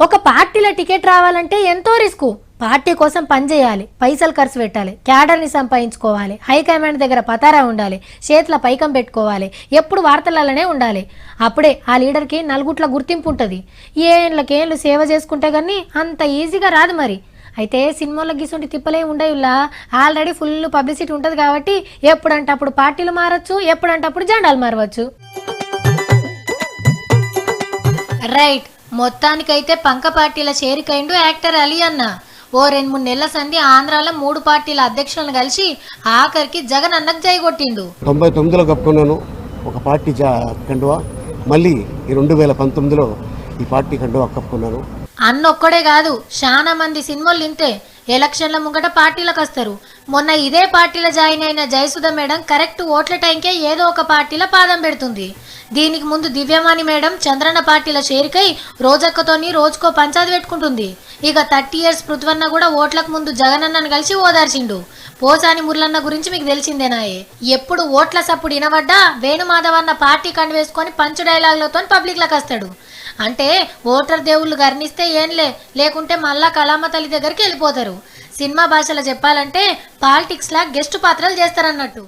ఒక పార్టీలో టికెట్ రావాలంటే ఎంతో రిస్క్. పార్టీ కోసం పనిచేయాలి, పైసలు ఖర్చు పెట్టాలి, క్యాడర్ని సంపాదించుకోవాలి, హైకమాండ్ దగ్గర పతారా ఉండాలి, చేతుల పైకం పెట్టుకోవాలి, ఎప్పుడు వార్తలలోనే ఉండాలి. అప్పుడే ఆ లీడర్కి నలుగుట్ల గుర్తింపు ఉంటుంది. ఏళ్ళకేళ్ళు సేవ చేసుకుంటే కానీ అంత ఈజీగా రాదు మరి. అయితే సినిమాలో గీసుంటి తిప్పలే ఉండేలా ఆల్రెడీ ఫుల్ పబ్లిసిటీ ఉంటుంది కాబట్టి ఎప్పుడంటే అప్పుడు పార్టీలు మారచ్చు, ఎప్పుడంటే అప్పుడు జెండాలు మారవచ్చు. రైట్, మొత్తానికైతే పంక పార్టీల చేరికైండు యాక్టర్ అలీ అన్న. ఓ 2-3 నెలల సంధి ఆంధ్రాలో 3 పార్టీల అధ్యక్షులను కలిసి ఆఖరికి జగన్ అన్నకు జై కొట్టిండు. 99లో కప్పుకున్నాను ఒక పార్టీ కండువా, మళ్ళీ ఈ 2019లో ఈ పార్టీ కండువా కప్పుకున్నాను. అన్నొక్కడే కాదు, చాలా మంది సినిమాలు ఇంతే ఎలక్షన్ల ముంగట పార్టీలకు వస్తారు. మొన్న ఇదే పార్టీలో జాయిన్ అయిన జయసుధ మేడం కరెక్ట్ ఓట్ల టైంకే ఏదో ఒక పార్టీలో పాదం పెడుతుంది. దీనికి ముందు దివ్యమాని మేడం చంద్రన్న పార్టీల చేరికై రోజక్కతోని రోజుకో పంచాది పెట్టుకుంటుంది. ఇక 30 years పృథ్వన్న కూడా ఓట్లకు ముందు జగనన్నను కలిసి ఓదార్చిండు. పోసాని మురళన్న గురించి మీకు తెలిసిందేనాయే. ఎప్పుడు ఓట్ల సప్పుడు వినబడ్డా వేణుమాధవన్న పార్టీ కండు వేసుకొని పంచు డైలాగులతో పబ్లిక్లకు వస్తాడు. అంటే ఓటర్ దేవుళ్ళు గర్నిస్తే ఏంలే, లేకుంటే మళ్ళా కళామ తల్లి దగ్గరికి వెళ్ళిపోతారు. సినిమా భాషలో చెప్పాలంటే పాలిటిక్స్లా గెస్ట్ పాత్రలు చేస్తారన్నట్టు.